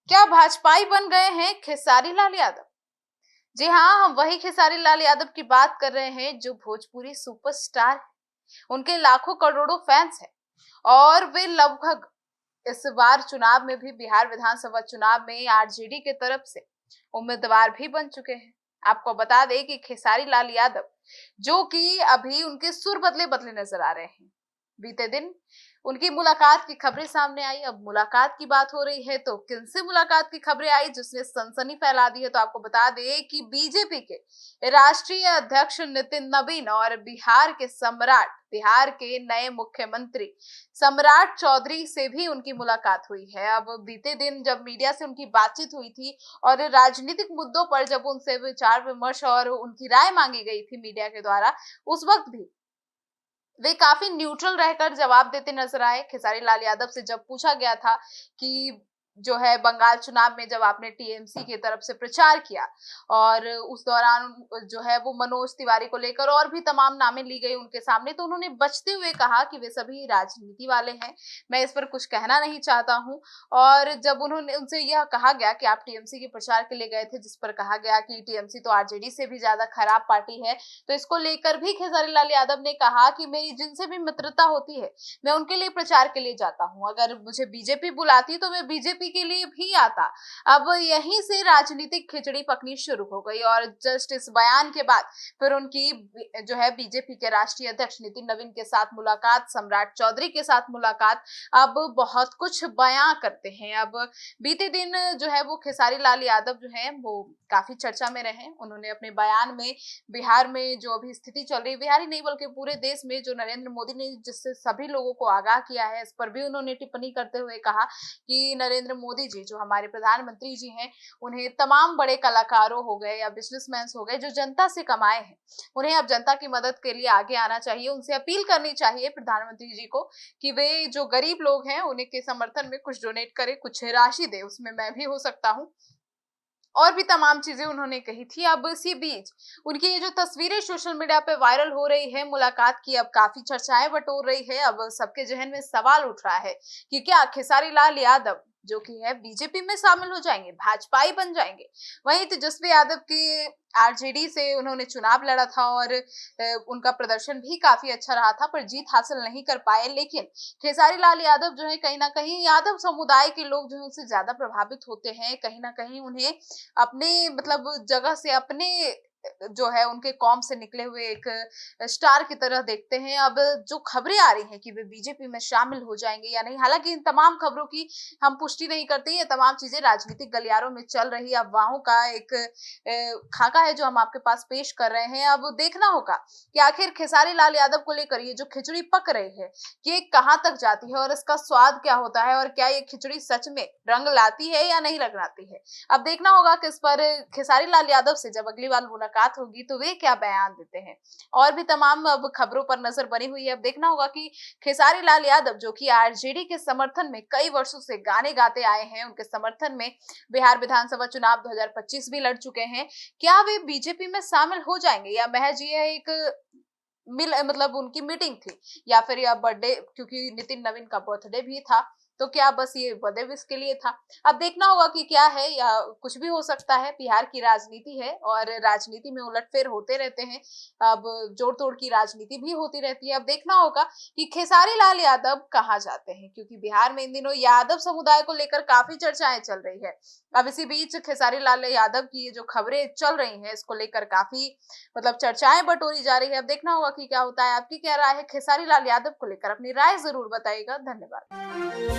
क्या भाजपाई बन गए हैं खेसारी लाल यादव? जी हाँ, हम वही खेसारी लाल यादव की बात कर रहे हैं जो भोजपुरी सुपरस्टार है। उनके लाखों करोड़ों फैंस हैं और वे लगभग इस बार चुनाव में भी बिहार विधानसभा चुनाव में आरजेडी के तरफ से उम्मीदवार भी बन चुके हैं। आपको बता दें कि खेसारी लाल यादव जो कि अभी उनके सुर बदले बदले नजर आ रहे हैं। बीते दिन उनकी मुलाकात की खबरें सामने आई। अब मुलाकात की बात हो रही है तो किनसे मुलाकात की खबरें आई जिसने सनसनी फैला दी है, तो आपको बता दें कि बीजेपी के राष्ट्रीय अध्यक्ष नितिन नवीन और बिहार के नए मुख्यमंत्री सम्राट चौधरी से भी उनकी मुलाकात हुई है। अब बीते दिन जब मीडिया से उनकी बातचीत हुई थी और राजनीतिक मुद्दों पर जब उनसे विचार विमर्श और उनकी राय मांगी गई थी मीडिया के द्वारा, उस वक्त भी वे काफी न्यूट्रल रहकर जवाब देते नजर आए। खेसारी लाल यादव से जब पूछा गया था कि जो है बंगाल चुनाव में जब आपने टीएमसी की तरफ से प्रचार किया और उस दौरान जो है वो मनोज तिवारी को लेकर और भी तमाम नामें ली गई उनके सामने, तो उन्होंने बचते हुए कहा कि वे सभी राजनीति वाले हैं, मैं इस पर कुछ कहना नहीं चाहता हूं। और जब उन्होंने उनसे यह कहा गया कि आप टीएमसी के प्रचार के लिए गए थे, जिस पर कहा गया कि टीएमसी तो आरजेडी से भी ज्यादा खराब पार्टी है, तो इसको लेकर भी खेसारी लाल यादव ने कहा कि मेरी जिनसे भी मित्रता होती है मैं उनके लिए प्रचार के लिए जाता हूं, अगर मुझे बीजेपी बुलाती तो मैं बीजेपी के लिए भी आता। अब यहीं से राजनीतिक खिचड़ी पकनी शुरू हो गई और जस्ट इस बयान के बाद फिर उनकी जो है बीजेपी के राष्ट्रीय अध्यक्ष नितिन नवीन के साथ मुलाकात, सम्राट चौधरी के साथ मुलाकात, अब बहुत कुछ बयां करते हैं। अब बीते दिन जो है वो खेसारी लाल यादव जो है वो काफी चर्चा में रहे। उन्होंने अपने बयान में बिहार में जो अभी स्थिति चल रही है, बिहार ही नहीं बल्कि पूरे देश में, जो नरेंद्र मोदी ने जिससे सभी लोगों को आगाह किया है, इस पर भी उन्होंने टिप्पणी करते हुए कहा कि नरेंद्र मोदी जी जो हमारे प्रधानमंत्री जी हैं, उन्हें तमाम बड़े कलाकारों हो गए या बिजनेसमैन हो गए जो जनता से कमाए हैं, उन्हें अब जनता की मदद के लिए आगे आना चाहिए। उनसे अपील करनी चाहिए प्रधानमंत्री जी को कि वे जो गरीब लोग हैं उन्हें के समर्थन में कुछ डोनेट करें, कुछ राशि दे, उसमें मैं भी हो सकता हूँ। और भी तमाम चीजें उन्होंने कही थी। अब इसी बीच उनकी ये जो तस्वीरें सोशल मीडिया पे वायरल हो रही है मुलाकात की, अब काफी चर्चाएं बटोर रही है। अब सबके जहन में सवाल उठ रहा है कि क्या खेसारी लाल यादव जो कि है बीजेपी में शामिल हो जाएंगे, भाजपाई बन जाएंगे। वहीं तेजस्वी यादव के आरजेडी से उन्होंने चुनाव लड़ा था और उनका प्रदर्शन भी काफी अच्छा रहा था, पर जीत हासिल नहीं कर पाए। लेकिन खेसारी लाल यादव जो है कहीं ना कहीं यादव समुदाय के लोग जो है उनसे ज्यादा प्रभावित होते हैं, कहीं ना कहीं उन्हें अपने मतलब जगह से, अपने जो है उनके कौम से निकले हुए एक स्टार की तरह देखते हैं। अब जो खबरें आ रही हैं कि वे बीजेपी में शामिल हो जाएंगे या नहीं, हालांकि इन तमाम खबरों की हम पुष्टि नहीं करते। ये तमाम चीजें राजनीतिक गलियारों में चल रही अफवाहों का एक खाका है जो हम आपके पास पेश कर रहे हैं। अब देखना होगा कि आखिर खेसारी लाल यादव को लेकर ये जो खिचड़ी पक रही है ये कहां तक जाती है और इसका स्वाद क्या होता है, और क्या ये खिचड़ी सच में रंग लाती है या नहीं रंग लाती है। अब देखना होगा कि इस पर खेसारी लाल यादव से जब अगली बार मुलाकात होगी तो वे क्या बयान देते हैं। और भी तमाम अब खबरों पर नजर बनी हुई है। अब देखना होगा कि खेसारी लाल यादव जो कि आरजेडी के समर्थन में कई वर्षों से गाने गाते आए हैं, उनके समर्थन में बिहार विधानसभा चुनाव 2025 भी लड़ चुके हैं, क्या वे बीजेपी में शामिल हो जाएंगे या महज ये एक मतलब उनकी मीटिंग थी, या फिर यह बर्थडे, क्योंकि नितिन नवीन का बर्थडे भी था, तो क्या बस ये बर्थडे विश के लिए था। अब देखना होगा कि क्या है, या कुछ भी हो सकता है। बिहार की राजनीति है और राजनीति में उलटफेर होते रहते हैं, अब जोड़ तोड़ की राजनीति भी होती रहती है। अब देखना होगा कि खेसारी लाल यादव कहाँ जाते हैं, क्योंकि बिहार में इन दिनों यादव समुदाय को लेकर काफी चर्चाएं चल रही है। अब इसी बीच खेसारी लाल यादव की ये जो खबरें चल रही हैं इसको लेकर काफी मतलब चर्चाएं बटोरी जा रही है। अब देखना होगा कि क्या होता है। आपकी क्या राय है खेसारी लाल यादव को लेकर? अपनी राय जरूर बताइएगा। धन्यवाद।